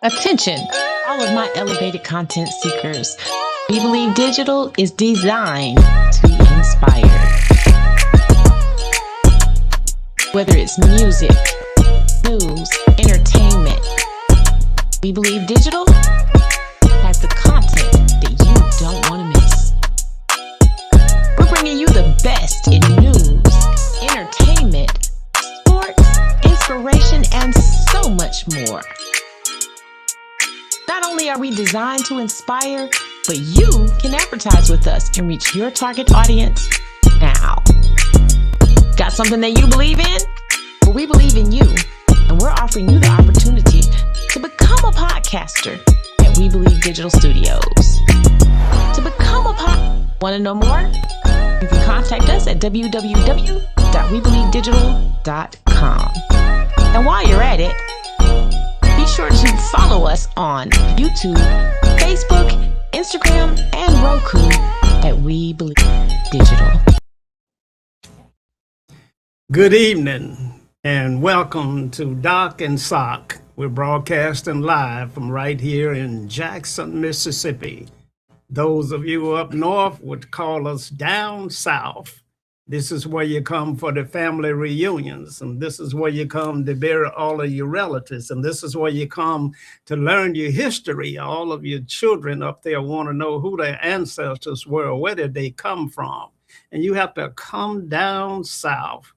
Attention, all of my elevated content seekers. We Believe Digital is designed to inspire. Whether it's music, news, entertainment, We Believe Digital has the content that you don't want to miss. We're bringing you the best in news, entertainment, sports, inspiration, and so much more. Not only are we designed to inspire, but you can advertise with us and reach your target audience now. Got something that you believe in? Well, we believe in you, and we're offering you the opportunity to become a podcaster at We Believe Digital Studios. To become a want to know more? You can contact us at www.webelievedigital.com. And while you're at it, be sure to follow us on YouTube, Facebook, Instagram, and Roku at We Believe Digital. Good evening and welcome to Doc and Sock. We're broadcasting live from right here in Jackson, Mississippi. Those of you up north would call us down south. This is where you come for the family reunions, and this is where you come to bury all of your relatives, and this is where you come to learn your history. All of your children up there want to know who their ancestors were, where did they come from, and you have to come down south.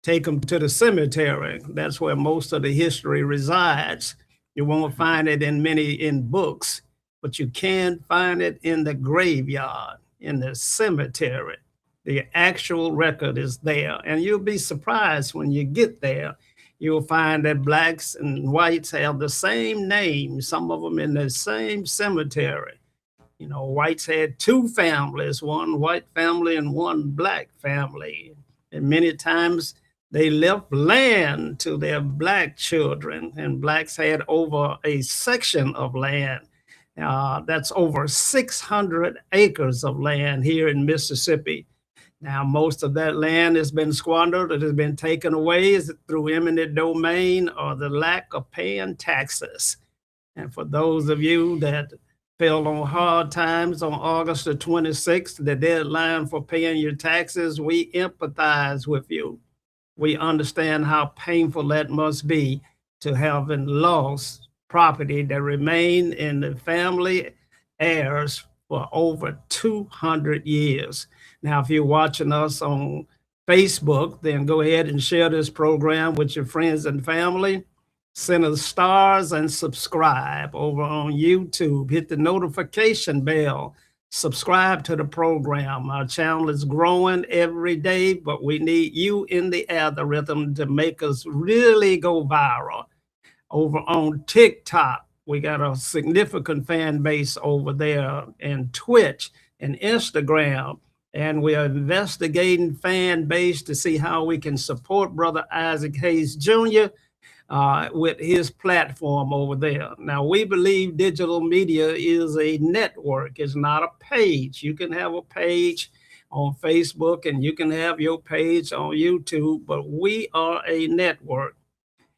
Take them to the cemetery. That's where most of the history resides. You won't find it in books, but you can find it in the graveyard, in the cemetery. The actual record is there, and you'll be surprised when you get there. You'll find that blacks and whites have the same name, some of them in the same cemetery. You know, whites had two families, one white family and one black family. And many times they left land to their black children, and blacks had over a section of land. That's over 600 acres of land here in Mississippi. Now, most of that land has been squandered. It has been taken away through eminent domain or the lack of paying taxes. And for those of you that fell on hard times on August the 26th, the deadline for paying your taxes, we empathize with you. We understand how painful that must be to having lost property that remained in the family heirs for over 200 years. Now, if you're watching us on Facebook, then go ahead and share this program with your friends and family. Send us stars and subscribe over on YouTube. Hit the notification bell. Subscribe to the program. Our channel is growing every day, but we need you in the algorithm to make us really go viral. Over on TikTok, we got a significant fan base over there, and Twitch and Instagram. And we are investigating fan base to see how we can support Brother Isaac Hayes Jr. With his platform over there. Now, We Believe Digital Media is a network. It's not a page. You can have a page on Facebook and you can have your page on YouTube, but we are a network.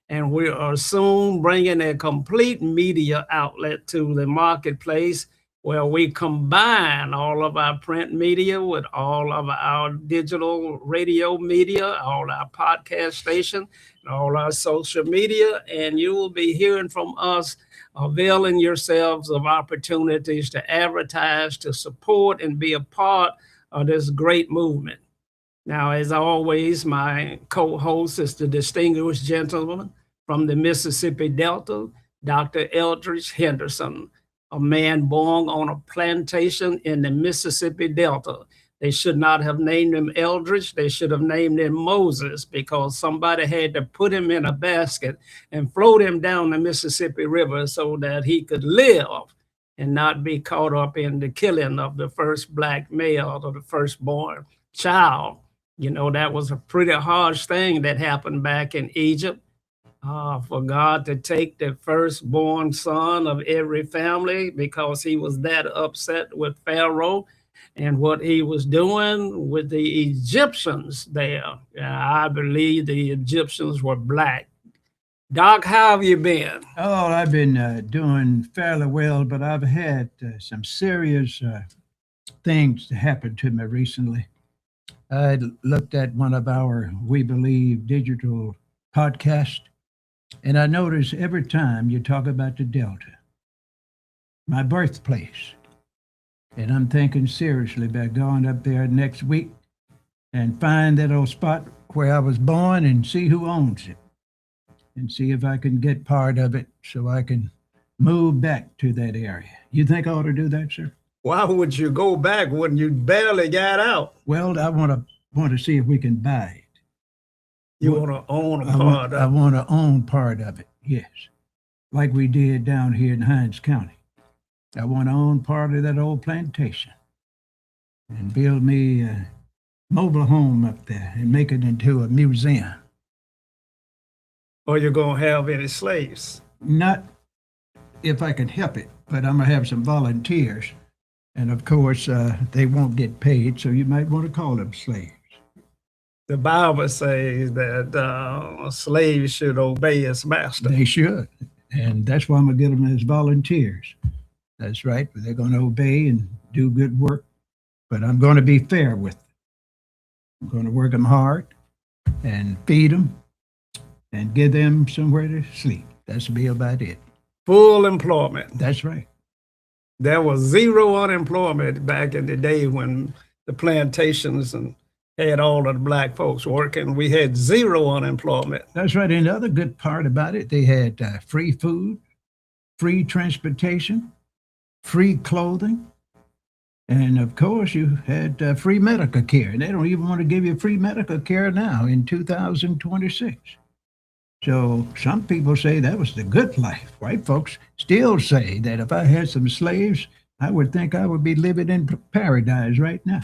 And we are soon bringing a complete media outlet to the marketplace where we combine all of our print media with all of our digital radio media, all our podcast station, and all our social media. And you will be hearing from us, availing yourselves of opportunities to advertise, to support, and be a part of this great movement. Now, as always, my co-host is the distinguished gentleman from the Mississippi Delta, Dr. Eldridge Henderson, a man born on a plantation in the Mississippi Delta. They should not have named him Eldridge. They should have named him Moses, because somebody had to put him in a basket and float him down the Mississippi River so that he could live and not be caught up in the killing of the first black male or the firstborn child. You know, that was a pretty harsh thing that happened back in Egypt. For God to take the firstborn son of every family because he was that upset with Pharaoh and what he was doing with the Egyptians there. I believe the Egyptians were black. Doc, how have you been? Oh, I've been doing fairly well, but I've had some serious things happen to me recently. I looked at one of our We Believe digital podcasts, and I noticed every time you talk about the Delta, my birthplace, and I'm thinking seriously about going up there next week and find that old spot where I was born and see who owns it and see if I can get part of it so I can move back to that area. You think I ought to do that, sir? Why would you go back when you barely got out? Well, I want to see if we can buy it. You What- want to own a I part want I of it. want to own part of it. Yes, like we did down here in Hinds County. I want to own part of that old plantation and build me a mobile home up there and make it into a museum. Or you're going to have any slaves. Not if I can help it, but I'm gonna have some volunteers, and of course they won't get paid, so you might want to call them slaves. The Bible says that a slave should obey his master. They should, and that's why I'm gonna get them as volunteers. That's right, they're gonna obey and do good work, but I'm gonna be fair with them. I'm gonna work them hard and feed them and give them somewhere to sleep. That's be about it. Full employment. That's right. There was zero unemployment back in the day when the plantations and had all of the black folks working. We had zero unemployment. That's right. And the other good part about it, they had free food, free transportation, free clothing, and of course, you had free medical care. And they don't even want to give you free medical care now in 2026. So some people say that was the good life. White folks still say that if I had some slaves, I would think I would be living in paradise right now.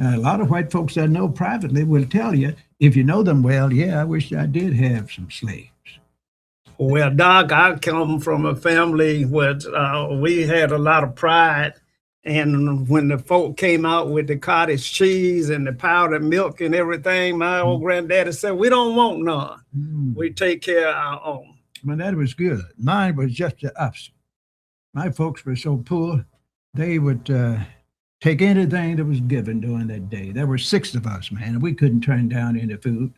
A lot of white folks I know privately will tell you, if you know them well, yeah, I wish I did have some slaves. Well, Doc, I come from a family where we had a lot of pride. And when the folk came out with the cottage cheese and the powdered milk and everything, my old granddaddy said, we don't want none. We take care of our own. Well, that was good. Mine was just the opposite. My folks were so poor, they would take anything that was given during that day. There were six of us, man, and we couldn't turn down any food.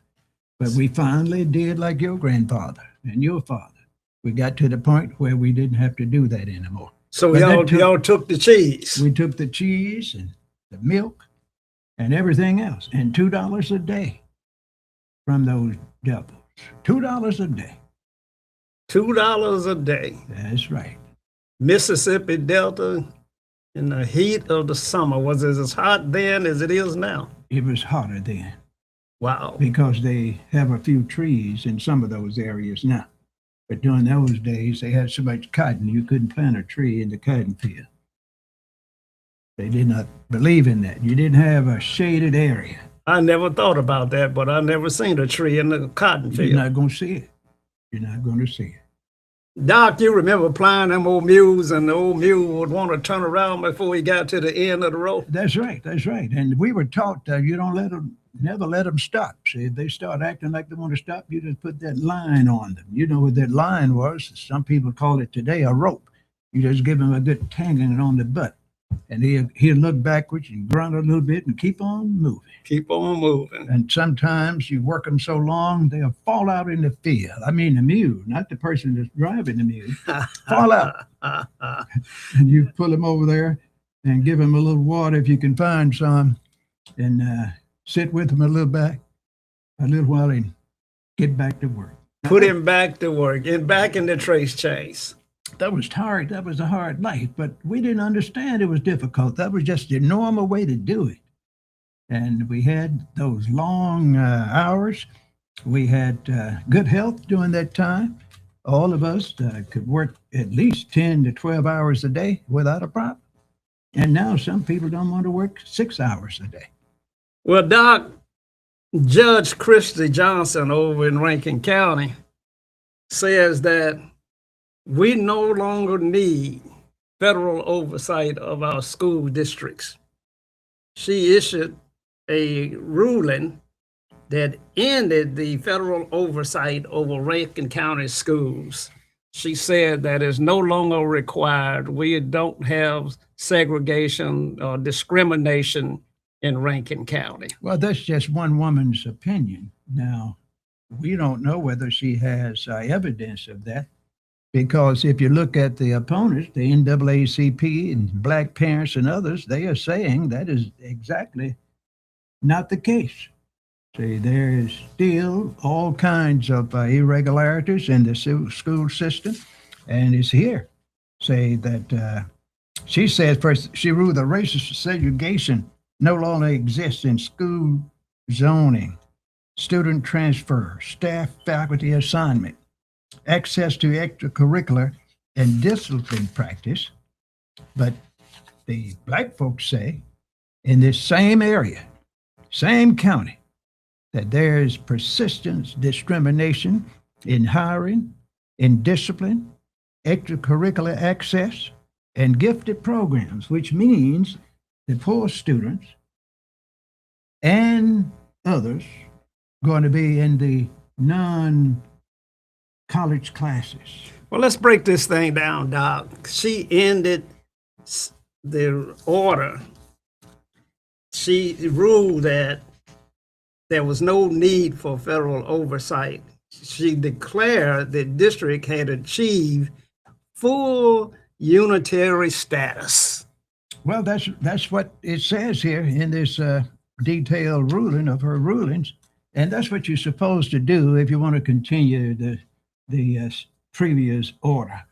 But we finally did like your grandfather and your father. We got to the point where we didn't have to do that anymore. So But that y'all took the cheese. We took the cheese and the milk and everything else, and $2 a day from those devils. $2 a day. $2 a day. That's right. Mississippi Delta in the heat of the summer. Was it as hot then as it is now? It was hotter then Wow. because they have a few trees in some of those areas now. But during those days, they had so much cotton, you couldn't plant a tree in the cotton field. They did not believe in that. You didn't have a shaded area. I never thought about that, but I never seen a tree in the cotton You're field. not going to see it. You're not going to see it. Doc, you remember plying them old mules, and the old mule would want to turn around before he got to the end of the rope? That's right. That's right. And we were taught that you don't never let them stop. See, if they start acting like they want to stop, you just put that line on them. You know what that line was? Some people call it today a rope. You just give him a good tangling on the butt, and he'll look backwards and grunt a little bit and keep on moving. Keep on moving. And sometimes you work them so long they'll fall out in the field. I mean the mule, not the person that's driving the mule. Fall out, and you pull them over there and give them a little water if you can find some, and sit with them a little while, and get back to work. Put him back to work and back in the trace chase. That was hard. That was a hard life, but we didn't understand it was difficult. That was just the normal way to do it. And we had those long hours. We had good health during that time. All of us could work at least 10 to 12 hours a day without a problem. And now some people don't want to work 6 hours a day. Well, Doc, Judge Christy Johnson over in Rankin County says that we no longer need federal oversight of our school districts. She issued a ruling that ended the federal oversight over Rankin County schools. She said that is no longer required. We don't have segregation or discrimination in Rankin County. Well, that's just one woman's opinion. Now, we don't know whether she has evidence of that because if you look at the opponents, the NAACP and black parents and others, they are saying that is exactly not the case. See, there is still all kinds of irregularities in the school system, and it's here. Say that she says first she ruled that racial segregation no longer exists in school zoning, student transfer, staff faculty assignment, access to extracurricular and discipline practice. But the black folks say in this same area, same county, that there is persistent discrimination in hiring, in discipline, extracurricular access, and gifted programs, which means the poor students and others going to be in the non-college classes. Well, let's break this thing down, Doc. She ended the order. She ruled that there was no need for federal oversight. She declared the district had achieved full unitary status. Well, that's what it says here in this detailed ruling of her rulings, and that's what you're supposed to do if you want to continue the previous order.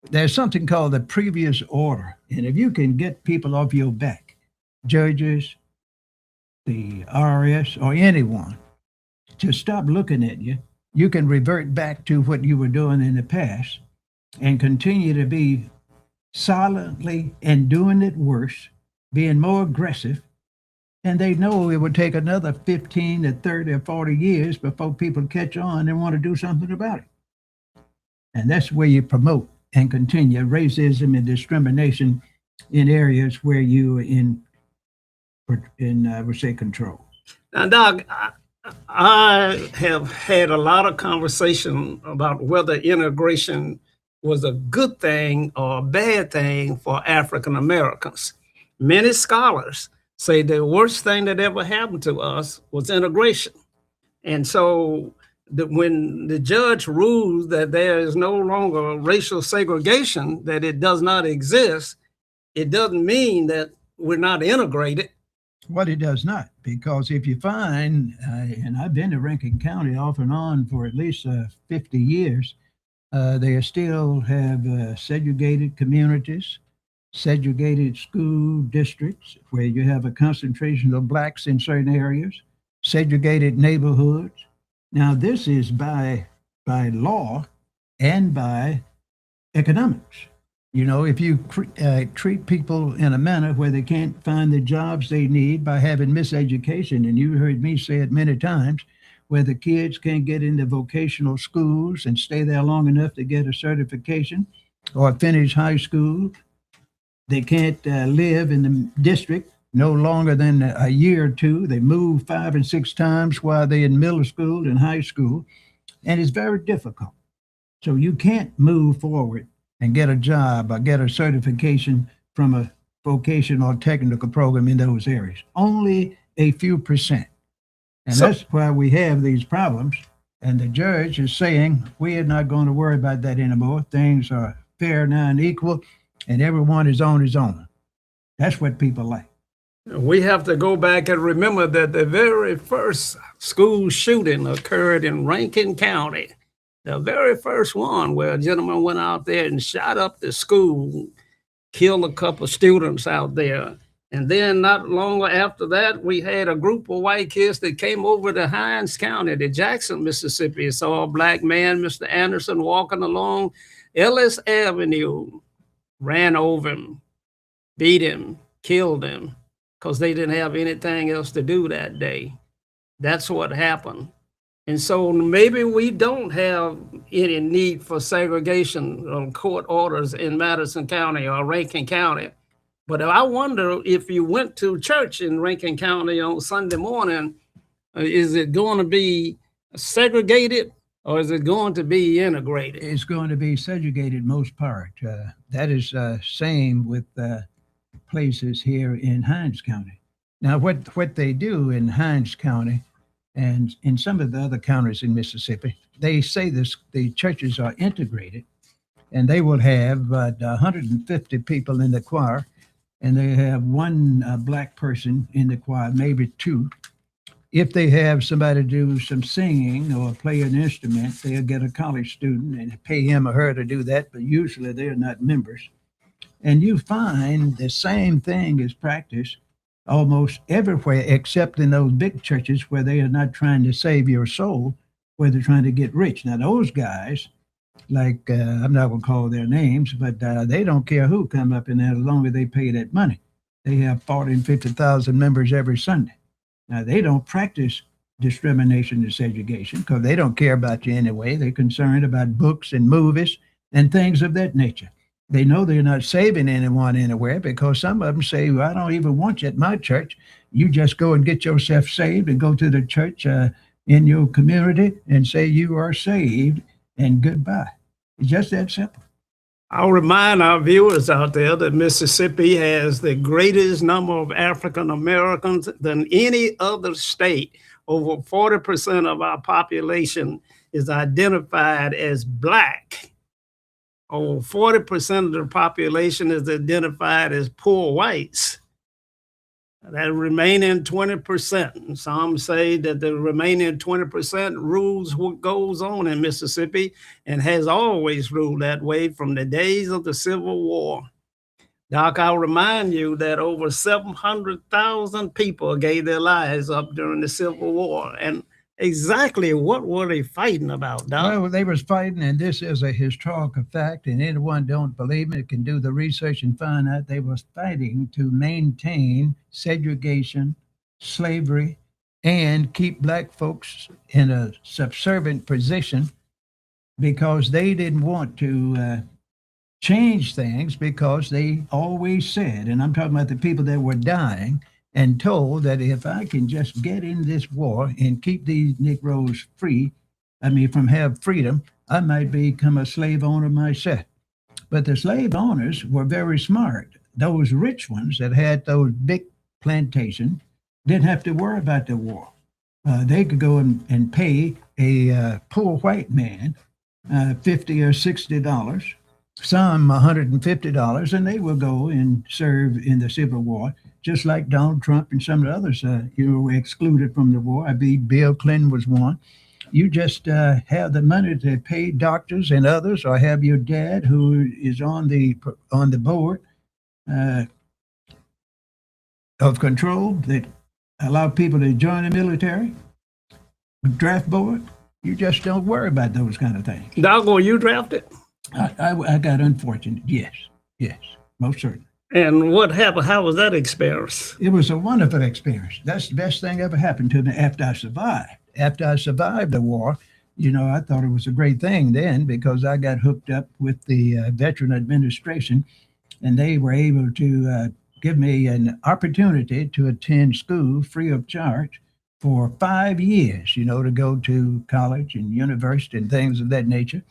There's something called the previous order, and if you can get people off your back, judges, the IRS, or anyone, to stop looking at you, you can revert back to what you were doing in the past and continue to be silently and doing it worse, being more aggressive. And they know it would take another 15 to 30 or 40 years before people catch on and want to do something about it. And that's where you promote and continue racism and discrimination in areas where you I would say control. Now, Doc, I have had a lot of conversation about whether integration was a good thing or a bad thing for African Americans. Many scholars say the worst thing that ever happened to us was integration. And so when the judge rules that there is no longer racial segregation, that it does not exist, it doesn't mean that we're not integrated. What it does not, because if you find, and I've been to Rankin County off and on for at least 50 years, they still have segregated communities, segregated school districts where you have a concentration of blacks in certain areas, segregated neighborhoods. Now, this is by law and by economics. You know, if you treat people in a manner where they can't find the jobs they need by having miseducation, and you heard me say it many times, where the kids can't get into vocational schools and stay there long enough to get a certification or finish high school. They can't live in the district no longer than a year or two. They move 5 and 6 times while they're in middle school and high school, and it's very difficult. So you can't move forward and get a job or get a certification from a vocational or technical program in those areas. Only a few percent. And that's why we have these problems. And the judge is saying, we are not going to worry about that anymore. Things are fair now and equal, and everyone is on his own. That's what people like. We have to go back and remember that the very first school shooting occurred in Rankin County. The very first one, where a gentleman went out there and shot up the school, killed a couple of students out there. And then not long after that, we had a group of white kids that came over to Hinds County, to Jackson, Mississippi, saw a black man, Mr. Anderson, walking along Ellis Avenue, ran over him, beat him, killed him, because they didn't have anything else to do that day. That's what happened. And so maybe we don't have any need for segregation on court orders in Madison County or Rankin County. But I wonder if you went to church in Rankin County on Sunday morning, Is it going to be segregated or is it going to be integrated? It's going to be segregated most part. That is same with places here in Hinds County. Now, what they do in Hinds County and in some of the other counties in Mississippi, they say this: the churches are integrated, and they will have about 150 people in the choir, and they have one black person in the choir, maybe two. If they have somebody do some singing or play an instrument, they'll get a college student and pay him or her to do that, but usually they're not members. And you find the same thing is practiced almost everywhere except in those big churches where they are not trying to save your soul, where they're trying to get rich. Now, those guys, like I'm not going to call their names, but they don't care who come up in there as long as they pay that money. They have 40 and 50,000 members every Sunday. Now, they don't practice discrimination and segregation because they don't care about you anyway. They're concerned about books and movies and things of that nature. They know they're not saving anyone anywhere because some of them say, well, I don't even want you at my church. You just go and get yourself saved and go to the church in your community and say you are saved and goodbye. It's just that simple. I'll remind our viewers out there that Mississippi has the greatest number of African Americans than any other state. Over 40% of our population is identified as Black. Over 40% of the population is identified as poor whites. That remaining 20%, some say that the remaining 20% rules what goes on in Mississippi and has always ruled that way from the days of the Civil War. Doc, I'll remind you that over 700,000 people gave their lives up during the Civil War. And exactly what were they fighting about, Doc? Well, they was fighting, and this is a historical fact, and anyone don't believe me can do the research and find out they was fighting to maintain segregation, slavery, and keep black folks in a subservient position because they didn't want to change things because they always said, and I'm talking about the people that were dying, and told that if I can just get in this war and keep these Negroes free, from have freedom, I might become a slave owner myself. But the slave owners were very smart. Those rich ones that had those big plantations didn't have to worry about the war. They could go and pay a poor white man $50 or $60, some $150, and they will go and serve in the Civil War, just like Donald Trump and some of the others, were excluded from the war. I believe Bill Clinton was one. You just have the money to pay doctors and others, or have your dad who is on the board of control that allow people to join the military, draft board. You just don't worry about those kind of things. Doc, were you drafted? I got unfortunate. Yes, most certainly. And what happened? How was that experience? It was a wonderful experience. That's the best thing ever happened to me after I survived. After I survived the war, I thought it was a great thing then because I got hooked up with the Veteran Administration, and they were able to give me an opportunity to attend school free of charge for 5 years, to go to college and university and things of that nature.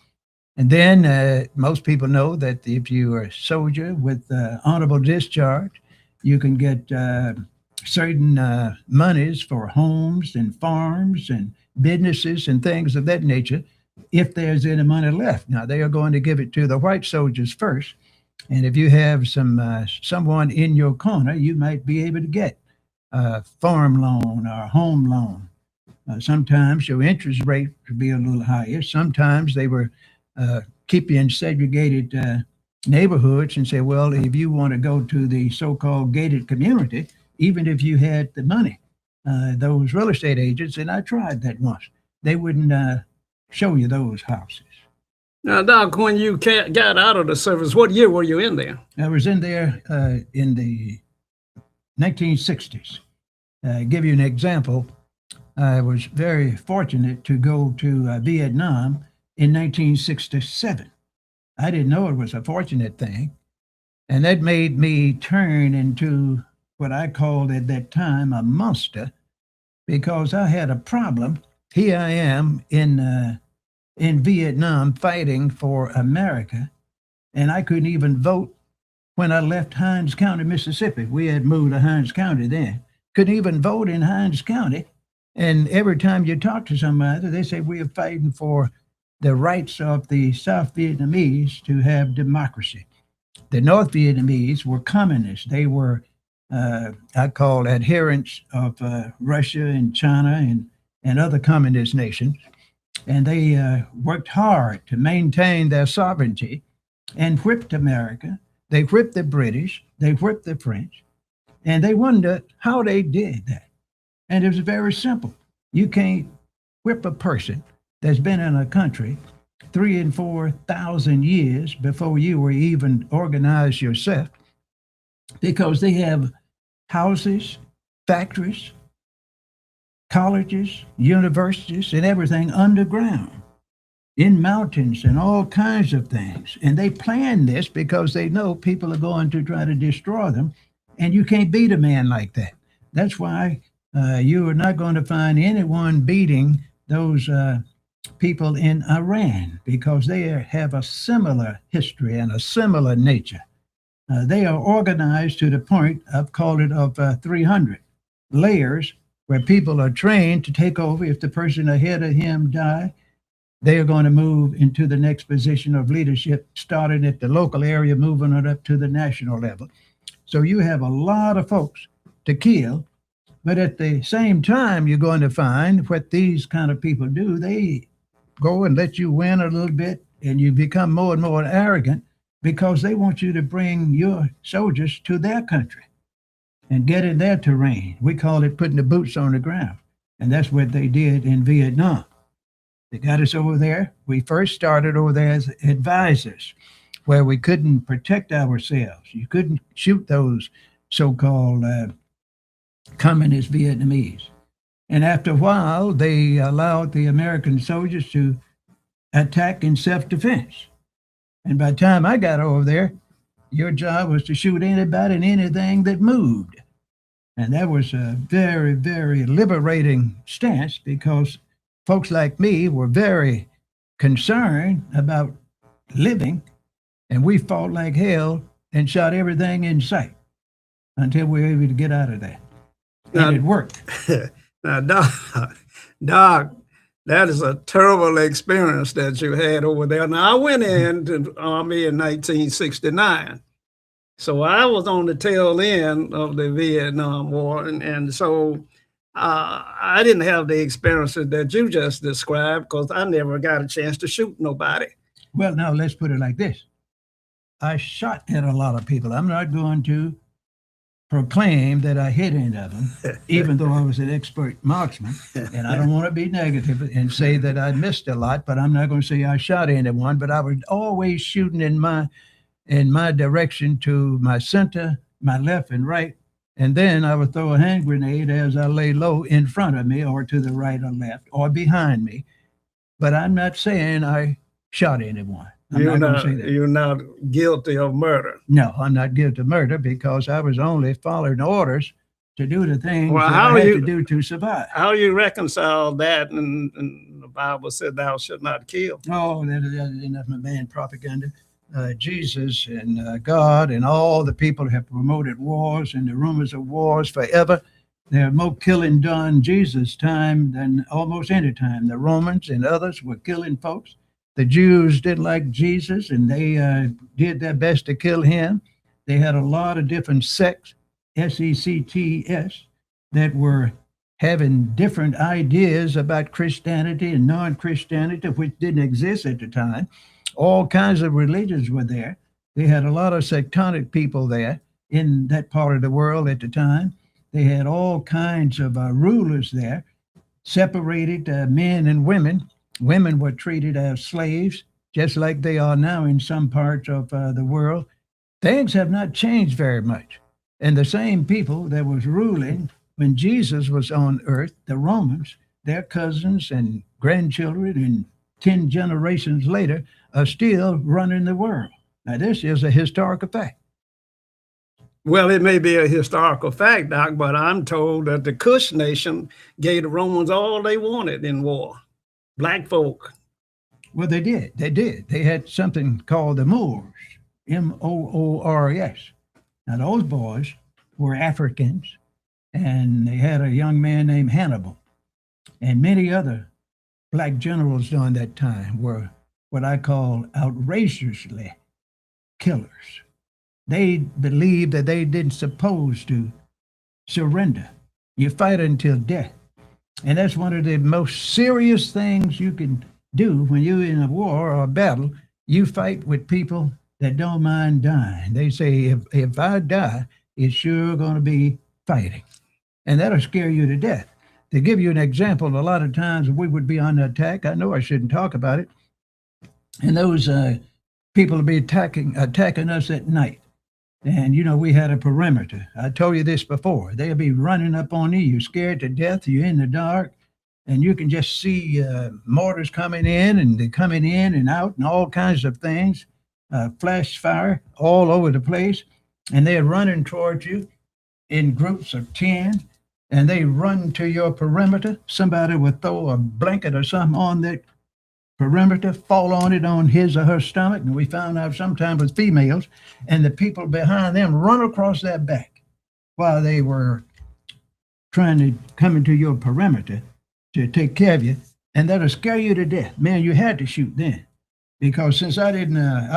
And then most people know that if you are a soldier with honorable discharge, you can get certain monies for homes and farms and businesses and things of that nature if there's any money left. Now, they are going to give it to the white soldiers first. And if you have someone in your corner, you might be able to get a farm loan or a home loan. Sometimes your interest rate would be a little higher. Sometimes they were keep you in segregated neighborhoods and say, well, if you want to go to the so-called gated community, even if you had the money, those real estate agents, and I tried that once, they wouldn't show you those houses. Now, Doc, when you got out of the service, what year were you in there? I was in there in the 1960s. Give you an example. I was very fortunate to go to Vietnam in 1967. I didn't know it was a fortunate thing. And that made me turn into what I called at that time a monster because I had a problem. Here I am in Vietnam fighting for America, and I couldn't even vote when I left Hinds County, Mississippi. We had moved to Hinds County then. Couldn't even vote in Hinds County. And every time you talk to somebody, they say we are fighting for the rights of the South Vietnamese to have democracy. The North Vietnamese were communists. They were, I call, adherents of Russia and China and other communist nations. And they worked hard to maintain their sovereignty and whipped America. They whipped the British. They whipped the French. And they wondered how they did that. And it was very simple. You can't whip a person that's been in a country 3,000 and 4,000 years before you were even organized yourself, because they have houses, factories, colleges, universities, and everything underground, in mountains and all kinds of things. And they plan this because they know people are going to try to destroy them. And you can't beat a man like that. That's why you are not going to find anyone beating those people in Iran, because they have a similar history and a similar nature. They are organized to the point, I've called it, of 300 layers, where people are trained to take over. If the person ahead of him die, they are going to move into the next position of leadership, starting at the local area, moving it up to the national level. So you have a lot of folks to kill, but at the same time, you're going to find what these kind of people do. They go and let you win a little bit, and you become more and more arrogant because they want you to bring your soldiers to their country and get in their terrain. We call it putting the boots on the ground. And that's what they did in Vietnam. They got us over there. We first started over there as advisors, where we couldn't protect ourselves. You couldn't shoot those so-called communist Vietnamese. And after a while, they allowed the American soldiers to attack in self-defense. And by the time I got over there, your job was to shoot anybody and anything that moved. And that was a very, very liberating stance, because folks like me were very concerned about living, and we fought like hell and shot everything in sight until we were able to get out of there. And it worked. Now, Doc, that is a terrible experience that you had over there. Now, I went into the Army in 1969. So I was on the tail end of the Vietnam War. And so I didn't have the experiences that you just described, because I never got a chance to shoot nobody. Well, now let's put it like this. I shot at a lot of people. I'm not going to proclaim that I hit any of them, even though I was an expert marksman. And I don't want to be negative and say that I missed a lot, but I'm not going to say I shot anyone. But I was always shooting in my direction, to my center, my left and right. And then I would throw a hand grenade as I lay low in front of me, or to the right or left or behind me. But I'm not saying I shot anyone. You're not guilty of murder. No, I'm not guilty of murder, because I was only following orders to do the things Well, that I had to do to survive. How you reconcile that? And the Bible said, "Thou shalt not kill." Oh, that is enough of man propaganda. Jesus and God and all the people have promoted wars and the rumors of wars forever. There are more killing done Jesus' time than almost any time. The Romans and others were killing folks. The Jews didn't like Jesus, and they did their best to kill him. They had a lot of different sects, S-E-C-T-S, that were having different ideas about Christianity and non-Christianity, which didn't exist at the time. All kinds of religions were there. They had a lot of sectarian people there in that part of the world at the time. They had all kinds of rulers there, separated men and women. Women were treated as slaves, just like they are now in some parts of the world. Things have not changed very much. And the same people that was ruling when Jesus was on earth, the Romans, their cousins and grandchildren, and 10 generations later, are still running the world. Now, this is a historical fact. Well, it may be a historical fact, Doc, but I'm told that the Kush nation gave the Romans all they wanted in war. Black folk. Well, they did. They did. They had something called the Moors, Moors. Now, those boys were Africans, and they had a young man named Hannibal, and many other black generals during that time were what I call outrageously killers. They believed that they didn't supposed to surrender. You fight until death. And that's one of the most serious things you can do when you're in a war or a battle. You fight with people that don't mind dying. They say, if I die, it's sure going to be fighting. And that'll scare you to death. To give you an example, a lot of times we would be under attack. I know I shouldn't talk about it. And those people will be attacking us at night. And, you know, we had a perimeter. I told you this before. They'll be running up on you. You're scared to death. You're in the dark. And you can just see mortars coming in, and they're coming in and out and all kinds of things. Flash fire all over the place. And they're running towards you in groups of 10. And they run to your perimeter. Somebody would throw a blanket or something on that perimeter, fall on it on his or her stomach, and we found out sometimes with females, and the people behind them run across their back while they were trying to come into your perimeter to take care of you, and that'll scare you to death. Man, you had to shoot then, because since I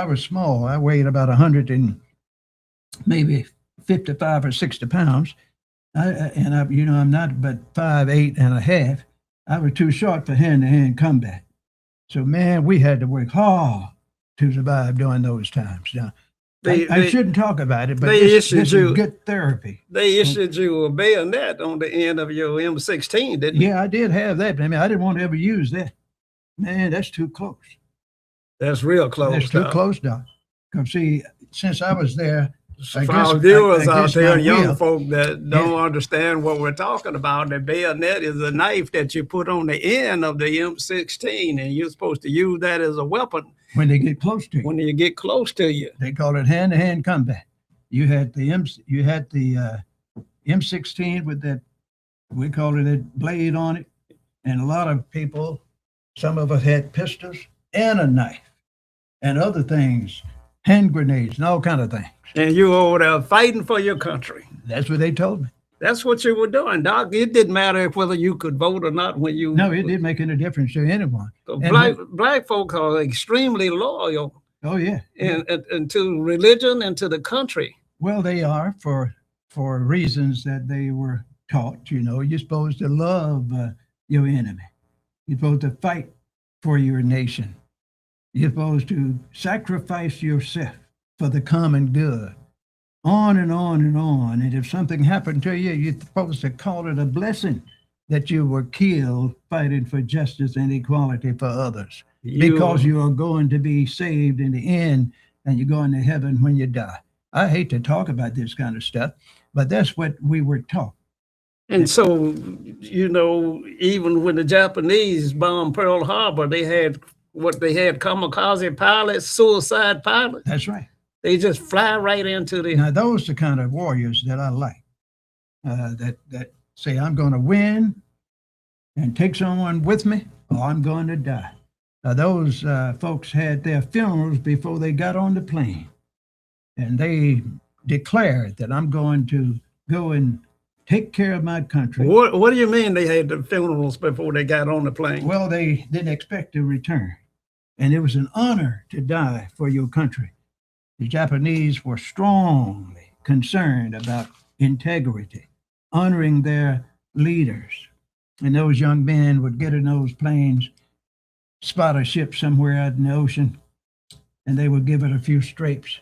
was small, I weighed about 100 and maybe 55 or 60 pounds, I'm not but 5'8" and a half. I was too short for hand-to-hand combat. So, man, we had to work hard to survive during those times. Now, I shouldn't talk about it, but this is good therapy. They issued you a bayonet on the end of your M16, didn't you? Yeah, I did have that. I mean, I didn't want to ever use that. Man, that's too close. That's real close. That's too close, Doc. Because, see, since I was there, for our viewers out there, young folk that don't understand what we're talking about, the bayonet is a knife that you put on the end of the M16, and you're supposed to use that as a weapon when they get close to you. When they get close to you, they call it hand-to-hand combat. You had the M16 with that, we call it a blade on it, and a lot of people, some of us had pistols and a knife and other things, hand grenades and all kind of things. And you were over there fighting for your country. That's what they told me. That's what you were doing, Doc. It didn't matter whether you could vote or not when you... No, it didn't make any difference to anyone. Black folks are extremely loyal. Oh, yeah. And to religion and to the country. Well, they are for reasons that they were taught. You know, you're supposed to love your enemy. You're supposed to fight for your nation. You're supposed to sacrifice yourself for the common good. On and on and on. And if something happened to you, you're supposed to call it a blessing that you were killed fighting for justice and equality for others. Because you are going to be saved in the end, and you're going to heaven when you die. I hate to talk about this kind of stuff, but that's what we were taught. And so, you know, even when the Japanese bombed Pearl Harbor, they had kamikaze pilots, suicide pilots. That's right. They just fly right into the... Now, those are the kind of warriors that I like, that say, I'm going to win and take someone with me, or I'm going to die. Those folks had their funerals before they got on the plane. And they declared that I'm going to go and take care of my country. What do you mean they had the funerals before they got on the plane? Well, they didn't expect to return. And it was an honor to die for your country. The Japanese were strongly concerned about integrity, honoring their leaders. And those young men would get in those planes, spot a ship somewhere out in the ocean, and they would give it a few strapes.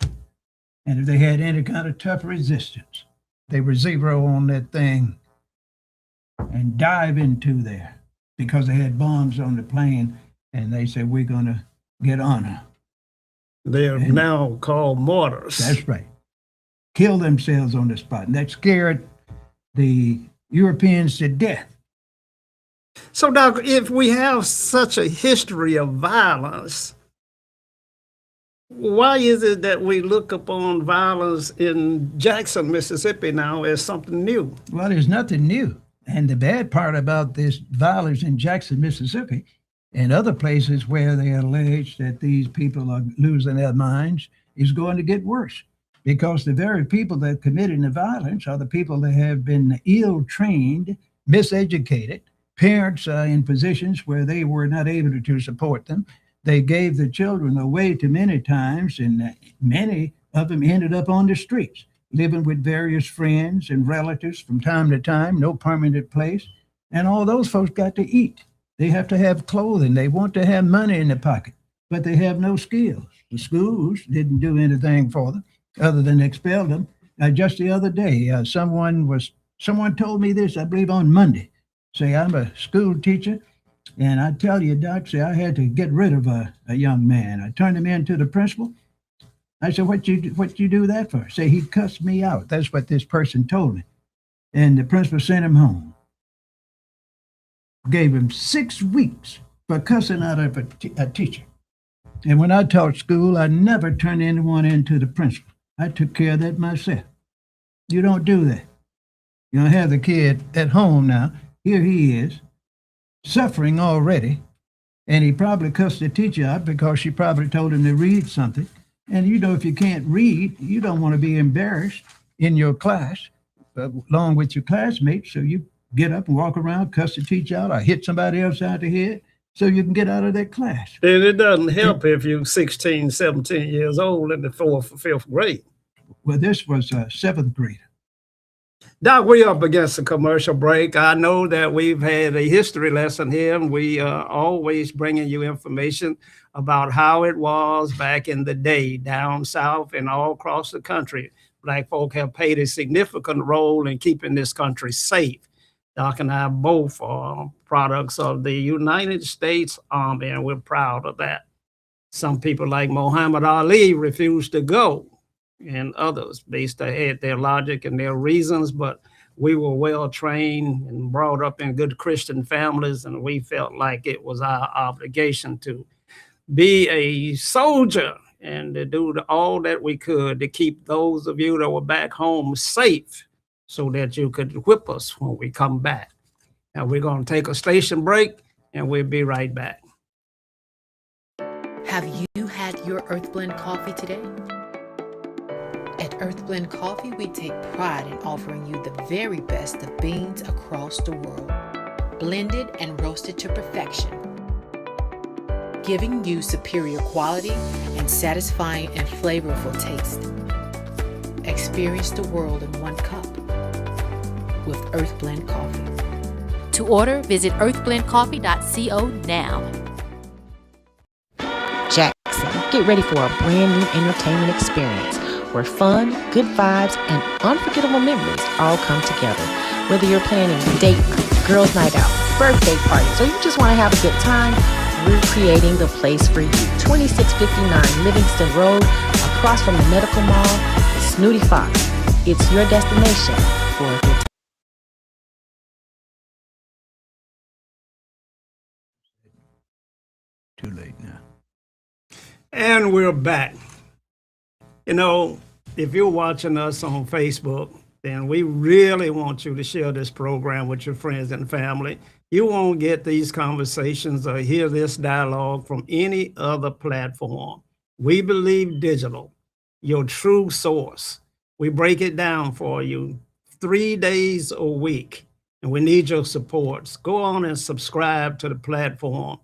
And if they had any kind of tough resistance, they would zero on that thing and dive into there because they had bombs on the plane, and they said, we're going to get honor. They are now called martyrs. That's right. Kill themselves on the spot. And that scared the Europeans to death. So, Doc, if we have such a history of violence, Why is it that we look upon violence in Jackson, Mississippi now as something new? Well, there's nothing new. And the bad part about this violence in Jackson, Mississippi, and other places where they allege that these people are losing their minds is going to get worse because the very people that committed the violence are the people that have been ill trained, miseducated. Parents are in positions where they were not able to support them. They gave the children away too many times, and many of them ended up on the streets, living with various friends and relatives from time to time, no permanent place. And all those folks got to eat. They have to have clothing. They want to have money in their pocket, but they have no skills. The schools didn't do anything for them other than expel them. Just the other day, someone told me this, I believe on Monday. Say, I'm a school teacher, and I tell you, Doc, say I had to get rid of a young man. I turned him in to the principal. I said, what you do that for? Say, he cussed me out. That's what this person told me. And the principal sent him home. Gave him 6 weeks for cussing out of a teacher. And when I taught school, I never turned anyone into the principal. I took care of that myself. You don't do that. You don't have the kid at home now. Here he is, suffering already. And he probably cussed the teacher out because she probably told him to read something. And you know, if you can't read, you don't want to be embarrassed in your class, along with your classmates. So you get up and walk around, cuss the teacher out, or hit somebody else out the head so you can get out of that class. And it doesn't help if you're 16, 17 years old in the fourth or fifth grade. Well, this was a seventh grader. Doc, we're up against a commercial break. I know that we've had a history lesson here, and we are always bringing you information about how it was back in the day down south and all across the country. Black folk have played a significant role in keeping this country safe. Doc and I both are products of the United States Army, and we're proud of that. Some people like Muhammad Ali refused to go, and others based ahead their logic and their reasons, but we were well trained and brought up in good Christian families, and we felt like it was our obligation to be a soldier and to do all that we could to keep those of you that were back home safe so that you could whip us when we come back. Now we're going to take a station break, and we'll be right back. Have you had your Earth Blend coffee today? At Earth Blend Coffee, we take pride in offering you the very best of beans across the world, blended and roasted to perfection, giving you superior quality and satisfying and flavorful taste. Experience the world in one cup with Earth Blend Coffee. To order, visit earthblendcoffee.co now. Jackson, get ready for a brand new entertainment experience where fun, good vibes, and unforgettable memories all come together. Whether you're planning date night, girls' night out, birthday parties, or you just want to have a good time, we're creating the place for you. 2659 Livingston Road, across from the Medical Mall, Snooty Fox. It's your destination for a good time. Too late now. And we're back. You know, if you're watching us on Facebook, then we really want you to share this program with your friends and family. You won't get these conversations or hear this dialogue from any other platform. We Believe Digital, your true source. We break it down for you 3 days a week, and we need your support. Go on and subscribe to the platform.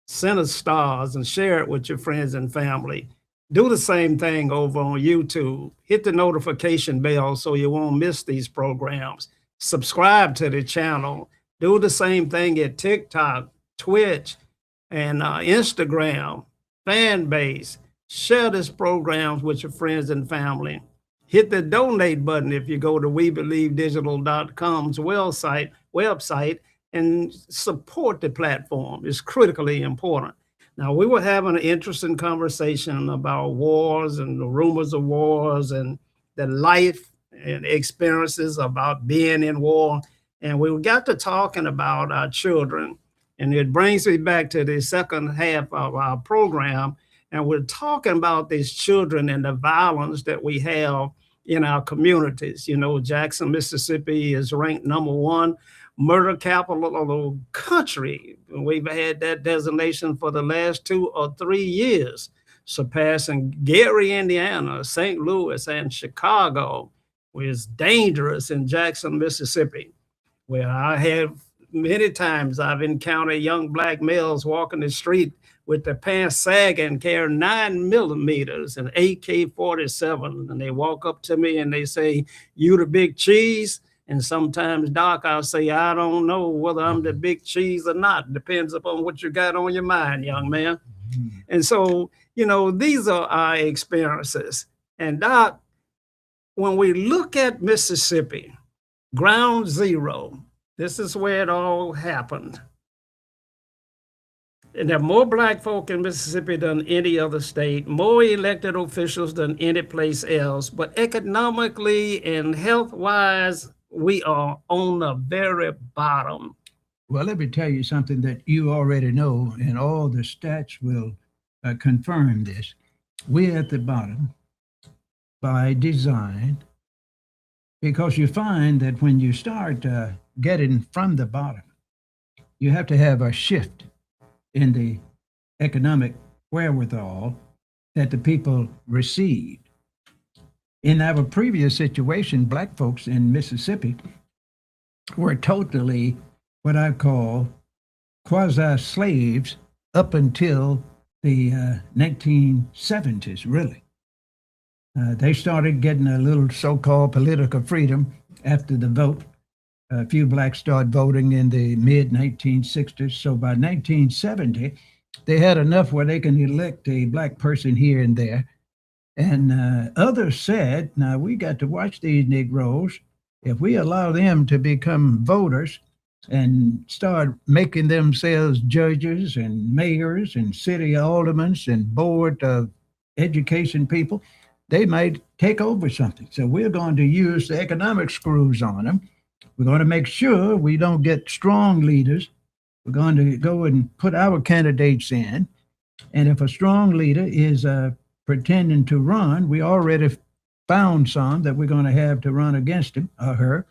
Send us stars and share it with your friends and family. Do the same thing over on YouTube. Hit the notification bell so you won't miss these programs. Subscribe to the channel. Do the same thing at TikTok, Twitch, and Instagram, fan base. Share this program with your friends and family. Hit the donate button if you go to webelievedigital.com's website and support the platform. It's critically important. Now, we were having an interesting conversation about wars and the rumors of wars and the life and experiences about being in war. And we got to talking about our children. And it brings me back to the second half of our program. And we're talking about these children and the violence that we have in our communities. You know, Jackson, Mississippi is ranked #1 murder capital of the country. We've had that designation for the last 2 or 3 years, surpassing Gary, Indiana, St. Louis, and Chicago, which is dangerous in Jackson, Mississippi, where I have many times I've encountered young black males walking the street with their pants sagging, carrying 9 millimeters and AK-47, and they walk up to me and they say, "You the big cheese?" And sometimes, Doc, I'll say, "I don't know whether I'm the big cheese or not. Depends upon what you got on your mind, young man." And so, you know, these are our experiences. And Doc, when we look at Mississippi, ground zero, this is where it all happened. And there are more black folk in Mississippi than any other state, more elected officials than any place else. But economically and health-wise, we are on the very bottom. Well, let me tell you something that you already know, and all the stats will confirm this. We're at the bottom by design, because you find that when you start getting from the bottom, you have to have a shift in the economic wherewithal that the people received. In our previous situation, black folks in Mississippi were totally what I call quasi-slaves up until the 1970s, really. They started getting a little so-called political freedom after the vote. A few blacks started voting in the mid-1960s. So by 1970, they had enough where they can elect a black person here and there. And others said, now we got to watch these Negroes. If we allow them to become voters and start making themselves judges and mayors and city aldermen and board of education people, they might take over something. So we're going to use the economic screws on them. We're going to make sure we don't get strong leaders. We're going to go and put our candidates in. And if a strong leader is pretending to run, we already found some that we're going to have to run against him or her.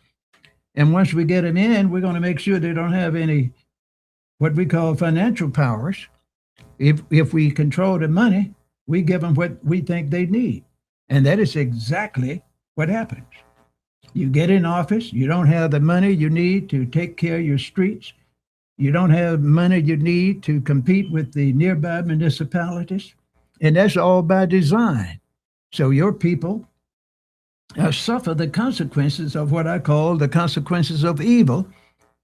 And once we get them in, we're going to make sure they don't have any what we call financial powers. If we control the money, we give them what we think they need. And that is exactly what happens. You get in office, you don't have the money you need to take care of your streets. You don't have money you need to compete with the nearby municipalities. And that's all by design. So your people suffer the consequences of what I call the consequences of evil.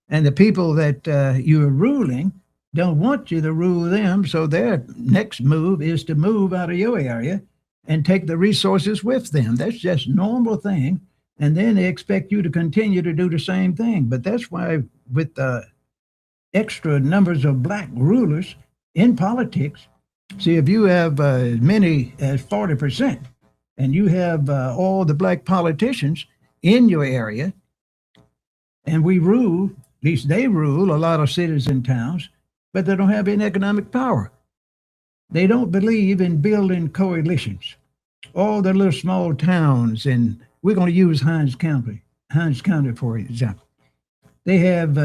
And the people that you're ruling don't want you to rule them. So their next move is to move out of your area and take the resources with them. That's just a normal thing. And then they expect you to continue to do the same thing. But that's why with the extra numbers of black rulers in politics, see, if you have as many as 40% and you have all the black politicians in your area, and we rule, at least they rule a lot of cities and towns, but they don't have any economic power. They don't believe in building coalitions. All the little small towns, and we're going to use Hinds County, for example. They have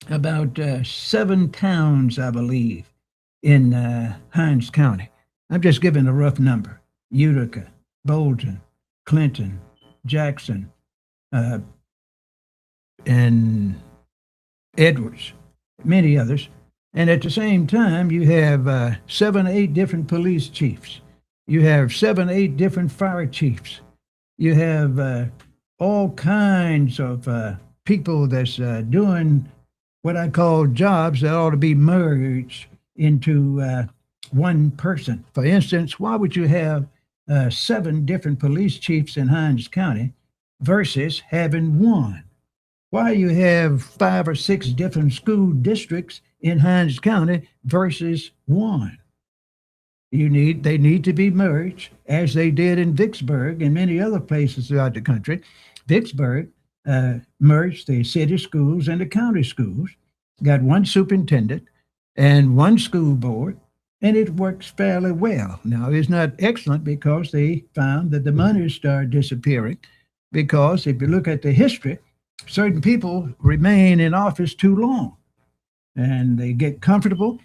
about 7 towns, I believe, in Hinds County. I'm just giving a rough number. Utica, Bolton, Clinton, Jackson, and Edwards, many others. And at the same time, you have 7 or 8 different police chiefs. You have 7 or 8 different fire chiefs. You have all kinds of people that's doing what I call jobs that ought to be merged into one person. For instance, why would you have 7 different police chiefs in Hinds County versus having one? Why you have 5 or 6 different school districts in Hinds County versus one? They need to be merged, as they did in Vicksburg and many other places throughout the country. Vicksburg merged the city schools and the county schools, got one superintendent and one school board, and it works fairly well. Now, it's not excellent because they found that the money started disappearing. Because if you look at the history, certain people remain in office too long and they get comfortable.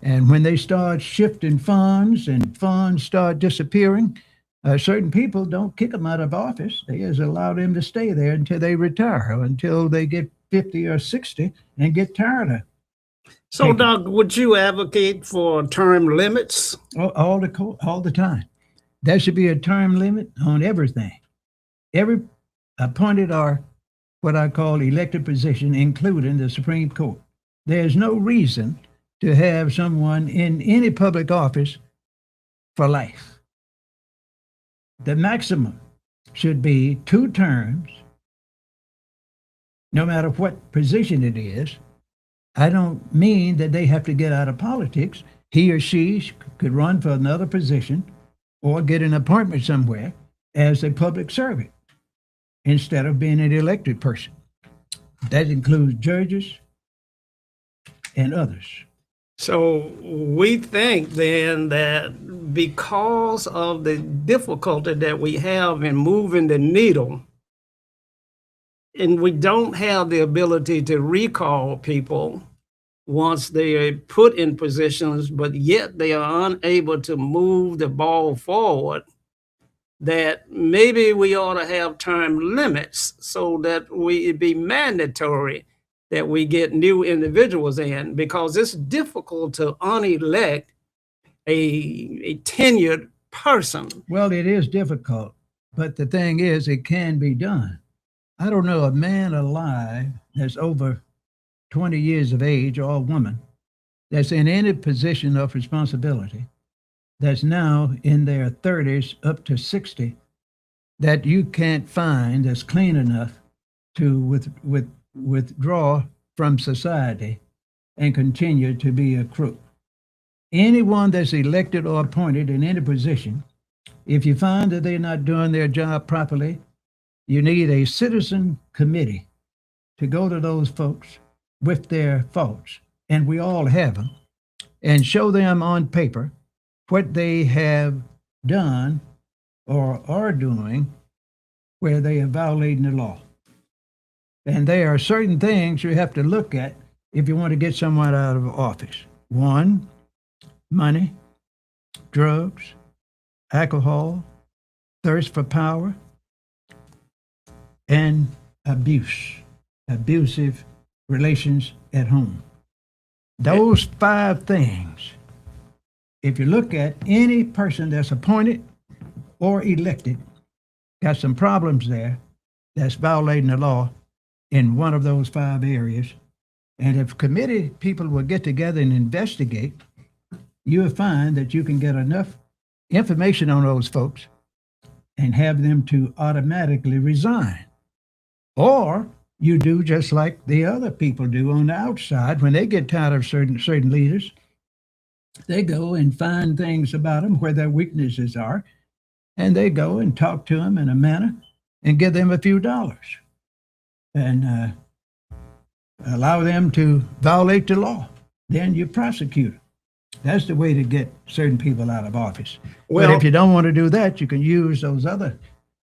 And when they start shifting funds and funds start disappearing, certain people don't kick them out of office. They just allow them to stay there until they retire, or until they get 50 or 60 and get tired of So, taking Doc, would you advocate for term limits? all the time. There should be a term limit on everything. Every appointed or what I call elected position, including the Supreme Court. There's no reason to have someone in any public office for life. The maximum should be 2 terms, no matter what position it is. I don't mean that they have to get out of politics. He or she could run for another position or get an appointment somewhere as a public servant instead of being an elected person. That includes judges and others. So we think then that because of the difficulty that we have in moving the needle, and we don't have the ability to recall people once they are put in positions, but yet they are unable to move the ball forward, that maybe we ought to have term limits so that it'd be mandatory that we get new individuals in, because it's difficult to unelect a tenured person. Well, it is difficult, but the thing is, it can be done. I don't know a man alive that's over 20 years of age, or a woman, that's in any position of responsibility, that's now in their 30s up to 60, that you can't find that's clean enough to withdraw from society and continue to be a crook. Anyone that's elected or appointed in any position, if you find that they're not doing their job properly, you need a citizen committee to go to those folks with their faults, and we all have them, and show them on paper what they have done or are doing where they are violating the law. And there are certain things you have to look at if you want to get someone out of office. 1, money, drugs, alcohol, thirst for power, and abusive relations at home. Those 5 things, if you look at any person that's appointed or elected, got some problems there that's violating the law in one of those 5 areas. And if committee people will get together and investigate, you'll find that you can get enough information on those folks and have them to automatically resign. Or you do just like the other people do on the outside. When they get tired of certain leaders, they go and find things about them where their weaknesses are, and they go and talk to them in a manner and give them a few dollars and allow them to violate the law. Then you prosecute them. That's the way to get certain people out of office. Well, but if you don't want to do that, you can use those other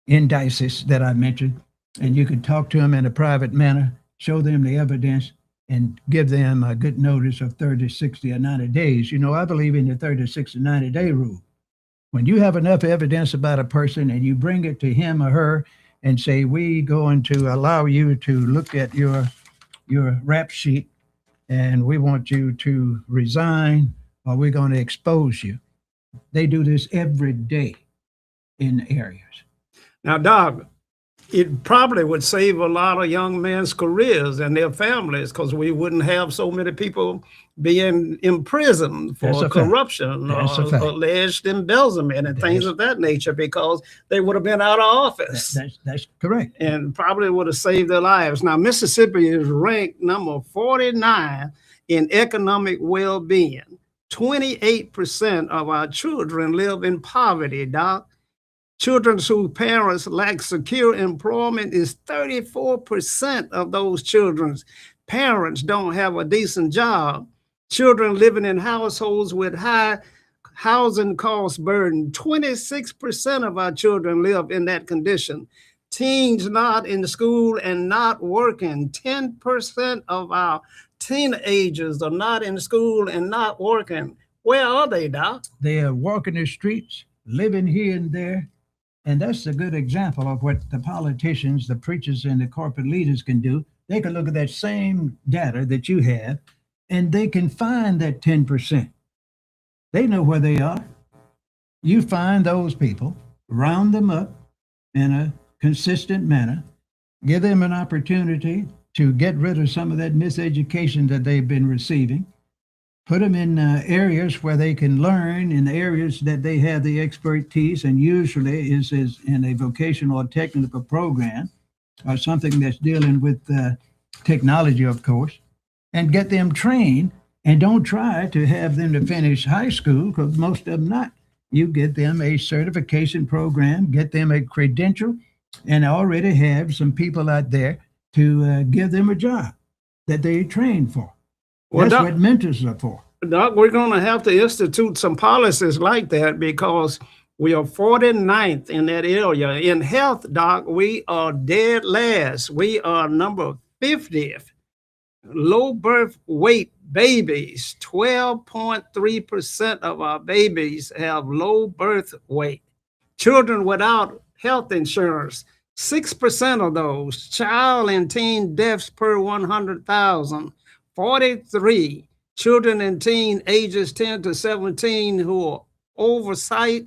indices that I mentioned, and you can talk to them in a private manner, show them the evidence, and give them a good notice of 30, 60, or 90 days. You know, I believe in the 30, 60, 90-day rule. When you have enough evidence about a person and you bring it to him or her and say, we're going to allow you to look at your rap sheet and we want you to resign or we're going to expose you. They do this every day in areas. Now, Doc, it probably would save a lot of young men's careers and their families, because we wouldn't have so many people being imprisoned for corruption or alleged embezzlement and things of that nature, because they would have been out of office. That's correct. And probably would have saved their lives. Now, Mississippi is ranked number 49 in economic well-being. 28% of our children live in poverty, Doc. Children whose parents lack secure employment is 34% of those children's parents don't have a decent job. Children living in households with high housing cost burden. 26% of our children live in that condition. Teens not in school and not working. 10% of our teenagers are not in school and not working. Where are they, Doc? They are walking the streets, living here and there. And that's a good example of what the politicians, the preachers, and the corporate leaders can do. They can look at that same data that you have, and they can find that 10%. They know where they are. You find those people, round them up in a consistent manner, give them an opportunity to get rid of some of that miseducation that they've been receiving, put them in areas where they can learn in the areas that they have the expertise, and usually is in a vocational or technical program or something that's dealing with technology, of course, and get them trained. And don't try to have them to finish high school, because most of them not. You get them a certification program, get them a credential, and already have some people out there to give them a job that they trained for. Well, That's Doc, what mentors are for. Doc, we're going to have to institute some policies like that, because we are 49th in that area. In health, Doc, we are dead last. We are number 50th. Low birth weight babies, 12.3% of our babies have low birth weight. Children without health insurance, 6% of those. Child and teen deaths per 100,000, 43. Children and teen ages 10 to 17 who are overweight,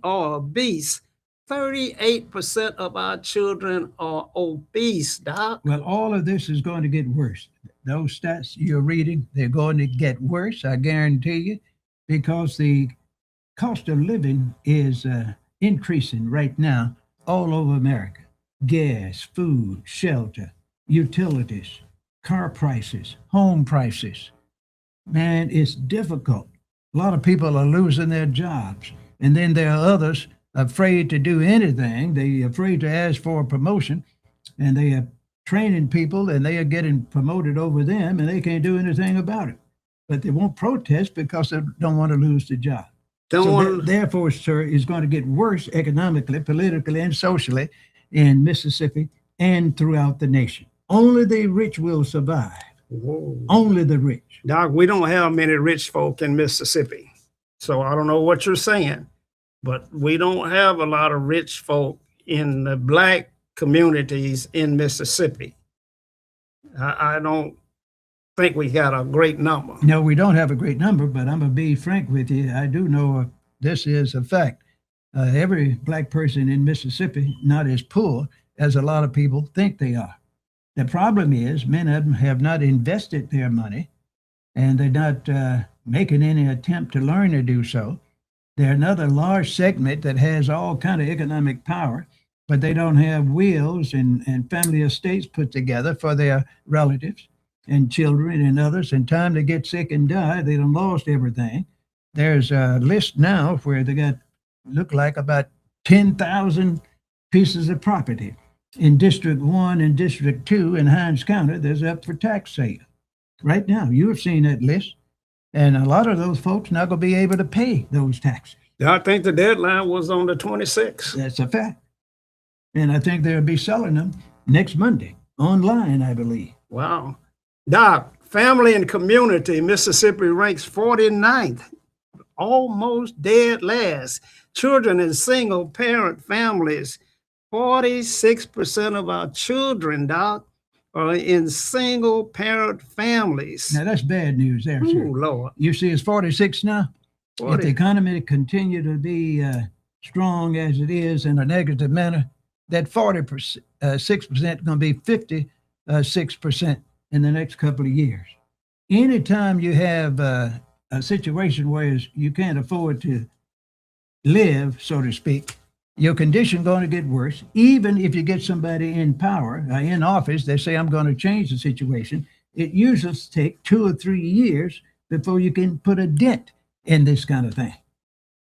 or obese. 38% of our children are obese, Doc. Well, all of this is going to get worse. Those stats you're reading, they're going to get worse, I guarantee you, because the cost of living is increasing right now all over America. Gas, food, shelter, utilities, car prices, home prices. Man, it's difficult. A lot of people are losing their jobs. And then there are others afraid to do anything. They're afraid to ask for a promotion, and they are training people, and they are getting promoted over them, and they can't do anything about it. But they won't protest because they don't want to lose the job. Therefore, sir, it's going to get worse economically, politically, and socially in Mississippi and throughout the nation. Only the rich will survive. Whoa. Only the rich. Doc, we don't have many rich folk in Mississippi. So I don't know what you're saying, but we don't have a lot of rich folk in the Black communities in Mississippi. I don't think we got a great number. No, we don't have a great number, but I'm going to be frank with you. I do know this is a fact. Every Black person in Mississippi not as poor as a lot of people think they are. The problem is many of them have not invested their money, and they're not making any attempt to learn to do so. They're another large segment that has all kind of economic power, but they don't have wills and family estates put together for their relatives and children and others. In time to get sick and die, they done lost everything. There's a list now where they got, look like about 10,000 pieces of property in District 1 and District 2 in Hinds County. There's up for tax sale right now. You've seen that list. And a lot of those folks not going to be able to pay those taxes. I think the deadline was on the 26th. That's a fact. And I think they'll be selling them next Monday online, I believe. Wow. Doc, family and community, Mississippi ranks 49th, almost dead last. Children in single parent families, 46% of our children, Doc, are in single parent families. Now that's bad news there, sir. Ooh, Lord. You see it's 46 now? 40. If the economy continue to be strong as it is in a negative manner, that 46% is going to be 56% in the next couple of years. Anytime you have a situation where you can't afford to live, so to speak, your condition going to get worse. Even if you get somebody in power, in office, they say, I'm going to change the situation. It usually takes 2 or 3 years before you can put a dent in this kind of thing.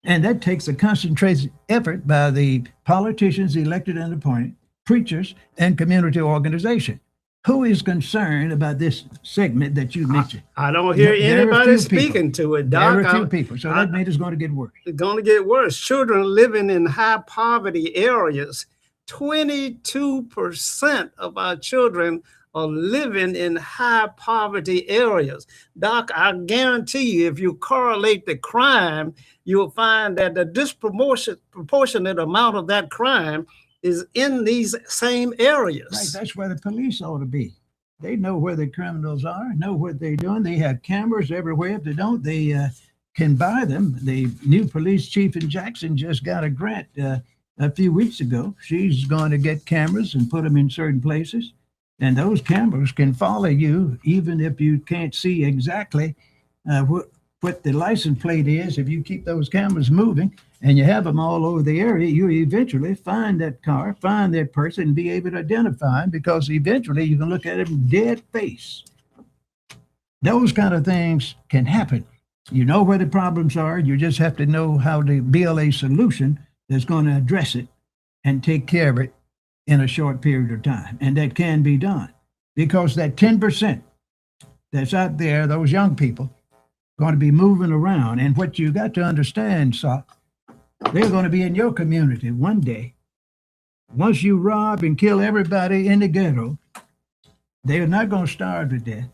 And that takes a concentrated effort by the politicians elected and appointed, preachers, and community organization. Who is concerned about this segment that you mentioned? I don't hear There are anybody few people. speaking to it, There Doc. are few people, so that means it's going to get worse. It's going to get worse. Children living in high poverty areas, 22% of our children are living in high poverty areas. Doc, I guarantee you, if you correlate the crime, you'll find that the disproportionate amount of that crime is in these same areas. Right, that's where the police ought to be. They know where the criminals are, know what they're doing. They have cameras everywhere. If they don't, they can buy them. The new police chief in Jackson just got a grant a few weeks ago. She's going to get cameras and put them in certain places. And those cameras can follow you even if you can't see exactly what the license plate is. If you keep those cameras moving and you have them all over the area, you eventually find that car, find that person, and be able to identify them, because eventually you can look at them dead face. Those kind of things can happen. You know where the problems are. You just have to know how to build a solution that's going to address it and take care of it in a short period of time. And that can be done, because that 10% that's out there, those young people, going to be moving around. And what you got to understand, Sock, they're going to be in your community one day. Once you rob and kill everybody in the ghetto, they're not going to starve to death.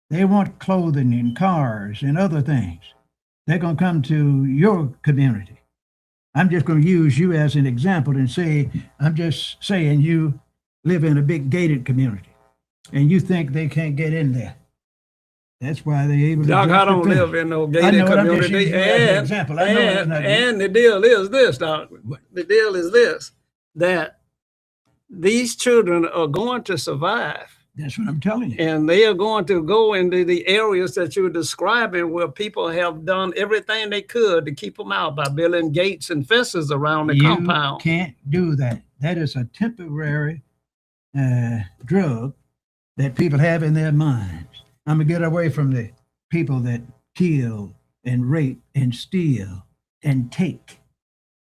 They want clothing and cars and other things. They're going to come to your community. I'm just going to use you as an example and say, I'm just saying you live in a big gated community and you think they can't get in there. That's why they're able to. Doc, I don't live in no gated community. And the deal is this, Doc. The deal is this, that these children are going to survive. That's what I'm telling you. And they are going to go into the areas that you're describing where people have done everything they could to keep them out by building gates and fences around the compound. You can't do that. That is a temporary drug that people have in their minds. I'm going to get away from the people that kill and rape and steal and take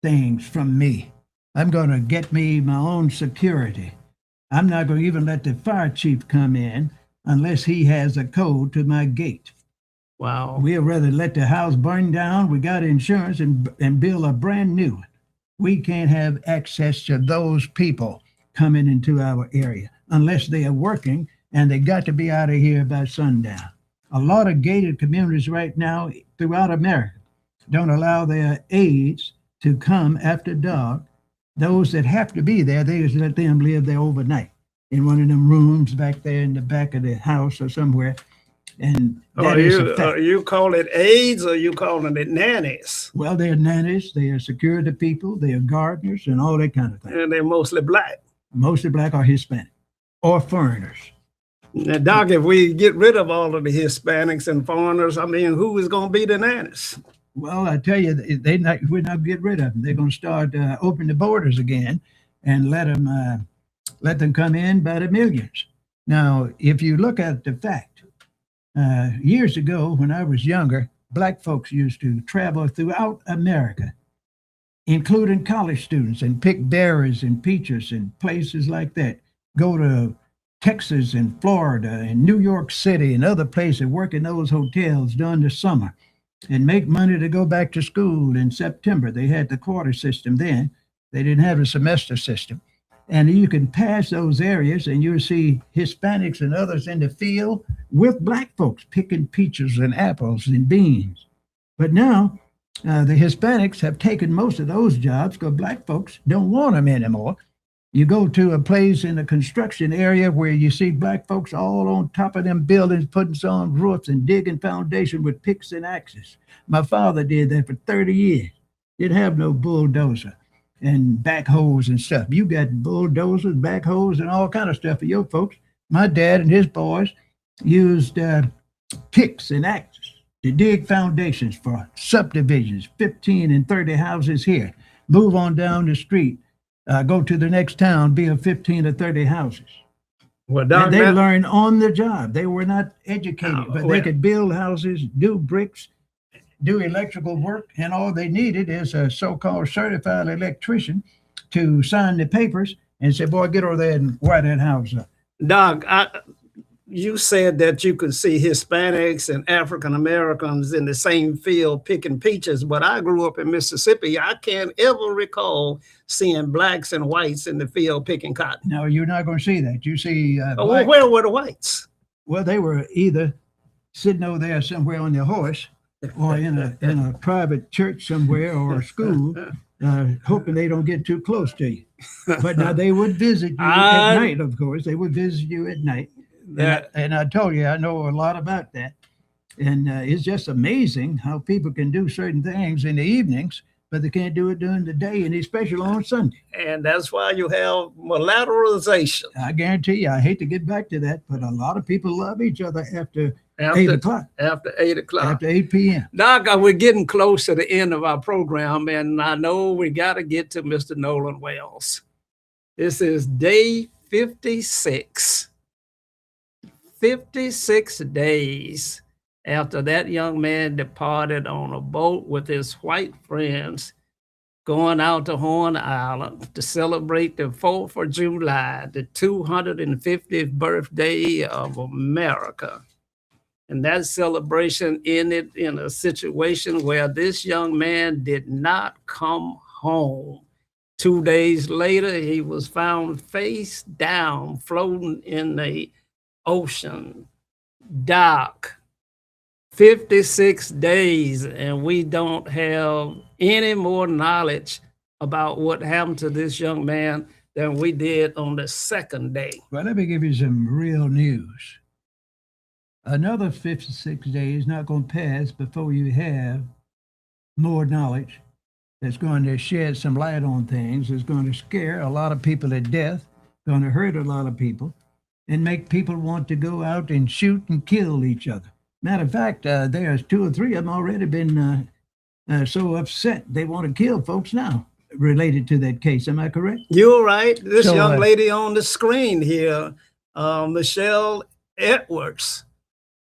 things from me. I'm going to get me my own security. I'm not going to even let the fire chief come in unless he has a code to my gate. Wow. We'd rather let the house burn down. We got insurance and build a brand new one. We can't have access to those people coming into our area unless they are working, and they got to be out of here by sundown. A lot of gated communities right now throughout America don't allow their aides to come after dark. Those that have to be there, they just let them live there overnight in one of them rooms back there in the back of the house or somewhere. And that is a fact. You call it aides or you calling it nannies? Well, they're nannies, they are security people, they are gardeners and all that kind of thing. And they're mostly black. Mostly black or Hispanic or foreigners. Now, Doc, if we get rid of all of the Hispanics and foreigners, I mean, who is going to be the nannies? Well, I tell you, we're not get rid of them. They're going to start opening the borders again and let them come in by the millions. Now, if you look at the fact, years ago when I was younger, black folks used to travel throughout America, including college students, and pick berries and peaches and places like that. Go to Texas and Florida and New York City and other places, work in those hotels during the summer and make money to go back to school in September. They had the quarter system then. They didn't have a semester system. And you can pass those areas and you'll see Hispanics and others in the field with black folks picking peaches and apples and beans. But now the Hispanics have taken most of those jobs because black folks don't want them anymore. You go to a place in a construction area where you see black folks all on top of them buildings, putting on roofs and digging foundation with picks and axes. My father did that for 30 years. Didn't have no bulldozer and backhoes and stuff. You got bulldozers, backhoes, and all kind of stuff for your folks. My dad and his boys used picks and axes to dig foundations for subdivisions, 15 and 30 houses here. Move on down the street. Go to the next town, build 15 or 30 houses. Well, Doc, and they learned on the job. They were not educated, but they could build houses, do bricks, do electrical work, and all they needed is a so-called certified electrician to sign the papers and say, boy, get over there and wire that house up. Doc, you said that you could see Hispanics and African Americans in the same field picking peaches, but I grew up in Mississippi. I can't ever recall seeing blacks and whites in the field picking cotton. No, you're not going to see that. You see Well, black. where were the whites? Well, they were either sitting over there somewhere on their horse, or in a private church somewhere or a school, hoping they don't get too close to you. But now they would visit you at night, of course. They would visit you at night. And I told you, I know a lot about that. And it's just amazing how people can do certain things in the evenings, but they can't do it during the day, and especially on Sunday. And that's why you have mulattoization. I guarantee you, I hate to get back to that, but a lot of people love each other after 8 o'clock. After 8 o'clock. After 8 p.m. Doc, we're getting close to the end of our program, and I know we got to get to Mr. Nolan Wells. This is day 56. 56 days after that young man departed on a boat with his white friends, going out to Horn Island to celebrate the 4th of July, the 250th birthday of America. And that celebration ended in a situation where this young man did not come home. 2 days later, he was found face down, floating in the ocean. Doc, 56 days, and we don't have any more knowledge about what happened to this young man than we did on the second day. Well, let me give you some real news. Another 56 days not going to pass before you have more knowledge that's going to shed some light on things, that's going to scare a lot of people to death, going to hurt a lot of people, and make people want to go out and shoot and kill each other. Matter of fact, there's 2 or 3 of them already been so upset they want to kill folks now related to that case. Am I correct? You're right. This young lady on the screen here, Michelle Edwards,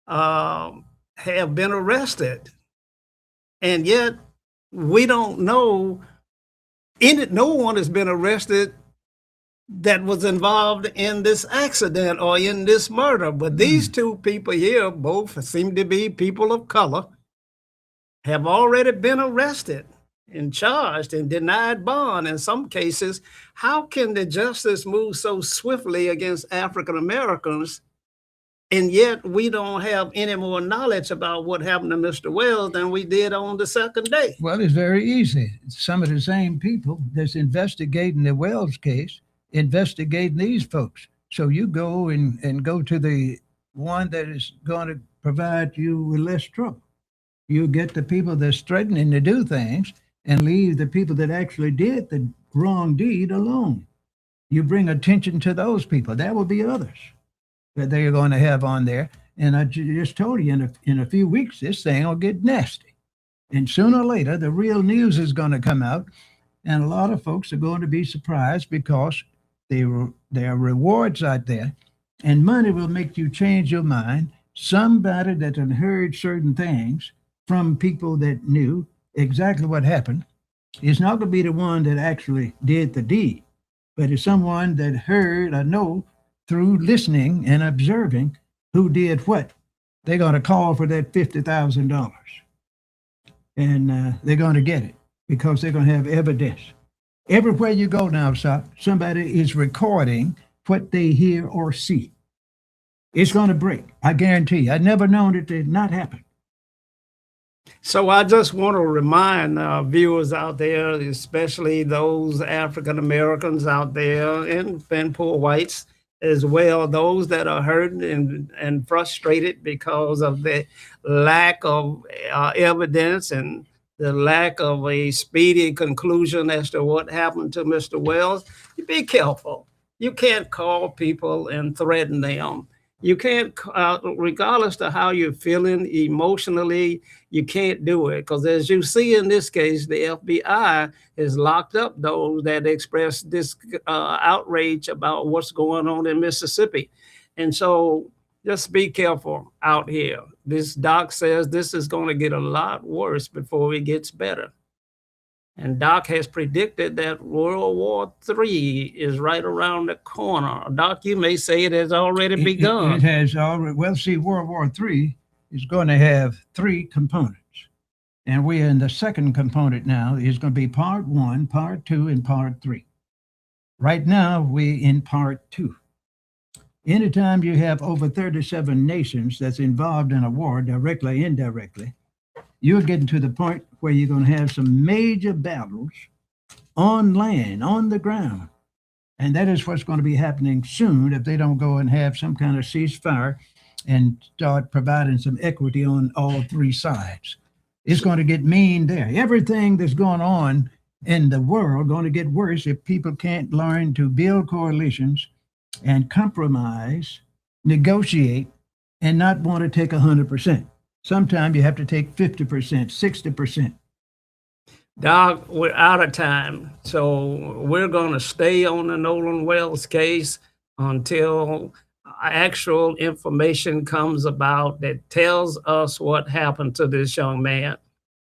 have been arrested. And yet we don't know, no one has been arrested that was involved in this accident or in this murder. But these 2 people here, both seem to be people of color, have already been arrested and charged and denied bond in some cases. How can the justice move so swiftly against African Americans, and yet we don't have any more knowledge about what happened to Mr. Wells than we did on the second day? Well, it's very easy. Some of the same people that's investigating the Wells case, investigating these folks. So you go and go to the one that is going to provide you with less trouble. You get the people that's threatening to do things and leave the people that actually did the wrong deed alone. You bring attention to those people. There will be others that they're going to have on there. And I just told you, in a few weeks, this thing will get nasty. And sooner or later, the real news is going to come out. And a lot of folks are going to be surprised because there are rewards out there. And money will make you change your mind. Somebody that had heard certain things from people that knew exactly what happened is not going to be the one that actually did the deed, but it's someone that heard or know through listening and observing who did what. They're going to call for that $50,000, and they're going to get it because they're going to have evidence. Everywhere you go now, somebody is recording what they hear or see. It's going to break. I guarantee you. I've never known it to not happen. So I just want to remind viewers out there, especially those African Americans out there and poor whites as well, those that are hurt and frustrated because of the lack of evidence and the lack of a speedy conclusion as to what happened to Mr. Wells. You be careful. You can't call people and threaten them. You can't, regardless of how you're feeling emotionally, you can't do it. Because as you see in this case, the FBI has locked up those that express this outrage about what's going on in Mississippi. And so just be careful out here. This doc says this is going to get a lot worse before it gets better. And Doc has predicted that World War III is right around the corner. Doc, you may say it has already begun. It has already. Well, see, World War III is going to have three components. And we're in the second component now. It's going to be part one, part two, and part three. Right now, we're in part two. Anytime you have over 37 nations that's involved in a war, directly, indirectly, you're getting to the point where you're going to have some major battles on land, on the ground. And that is what's going to be happening soon if they don't go and have some kind of ceasefire and start providing some equity on all three sides. It's going to get mean there. Everything that's going on in the world going to get worse if people can't learn to build coalitions and compromise, negotiate, and not want to take 100%. Sometimes you have to take 50%, 60%. Doc, we're out of time, so we're going to stay on the Nolan Wells case until actual information comes about that tells us what happened to this young man,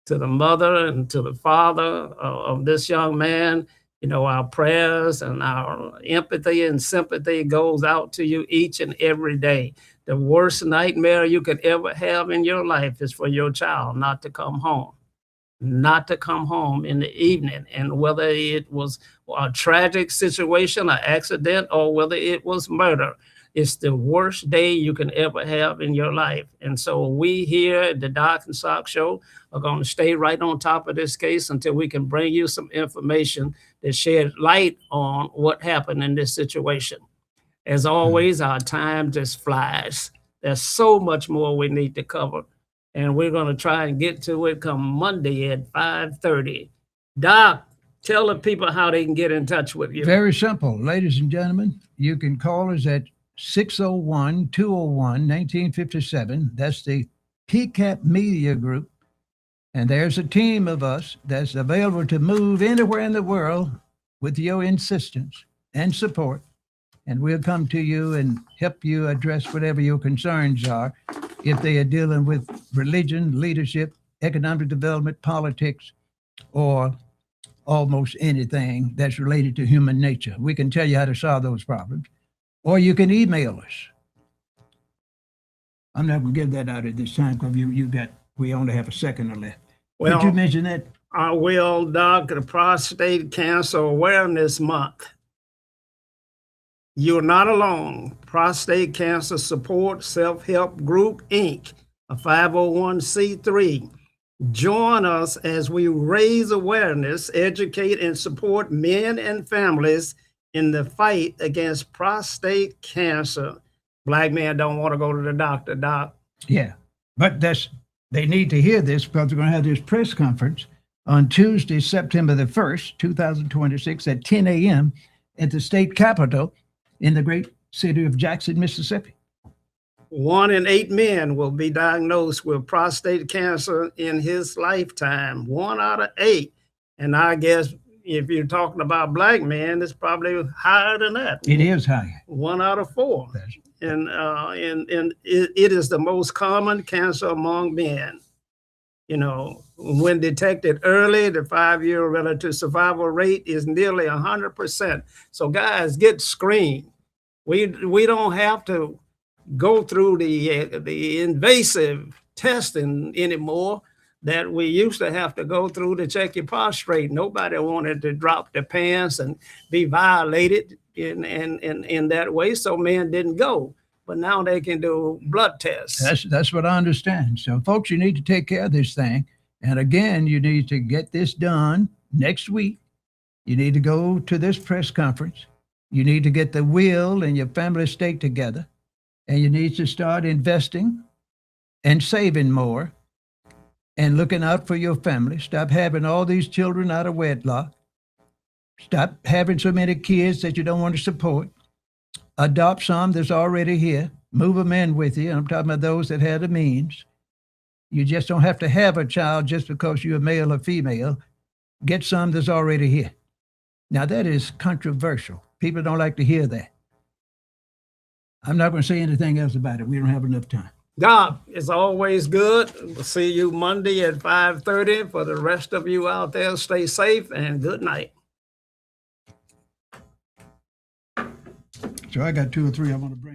to the mother and to the father of this young man. You know, our prayers and our empathy and sympathy goes out to you each and every day. The worst nightmare you could ever have in your life is for your child not to come home in the evening. And whether it was a tragic situation, an accident, or whether it was murder, it's the worst day you can ever have in your life. And so we here at the Doc and Sock Show are going to stay right on top of this case until we can bring you some information that shed light on what happened in this situation. As always, our time just flies. There's so much more we need to cover, and we're going to try and get to it come Monday at 5:30. Doc, tell the people how they can get in touch with you. Very simple. Ladies and gentlemen, you can call us at 601-201-1957. That's the PCAP Media Group. And there's a team of us that's available to move anywhere in the world with your insistence and support. And we'll come to you and help you address whatever your concerns are, if they are dealing with religion, leadership, economic development, politics, or almost anything that's related to human nature. We can tell you how to solve those problems. Or you can email us. I'm not going to give that out at this time because we only have a second left. Well, Could you mention that? I will, Doc, the Prostate Cancer Awareness Month. You're not alone. Prostate Cancer Support Self-Help Group, Inc., a 501c3. Join us as we raise awareness, educate, and support men and families in the fight against prostate cancer. Black men don't want to go to the doctor, Doc. Yeah, but they need to hear this because we're going to have this press conference on Tuesday, September the 1st, 2026 at 10 a.m. at the state capitol in the great city of Jackson, Mississippi. 1 in 8 men will be diagnosed with prostate cancer in his lifetime. 1 out of 8. And I guess if you're talking about black men, it's probably higher than that. It is higher. 1 out of 4. And it is the most common cancer among men. You know, when detected early, the 5-year relative survival rate is nearly 100%. So guys, get screened. We don't have to go through the invasive testing anymore that we used to have to go through to check your prostate. Nobody wanted to drop their pants and be violated in that way, so men didn't go. But now they can do blood tests. That's what I understand. So, folks, you need to take care of this thing. And again, you need to get this done next week. You need to go to this press conference. You need to get the will and your family estate together. And you need to start investing and saving more and looking out for your family. Stop having all these children out of wedlock. Stop having so many kids that you don't want to support. Adopt some that's already here. Move them in with you. I'm talking about those that have the means. You just don't have to have a child just because you're male or female. Get some that's already here. Now, that is controversial. People don't like to hear that. I'm not going to say anything else about it. We don't have enough time. Doc, it's always good. We'll see you Monday at 5:30. For the rest of you out there, stay safe and good night. So I got 2 or 3 I want to bring.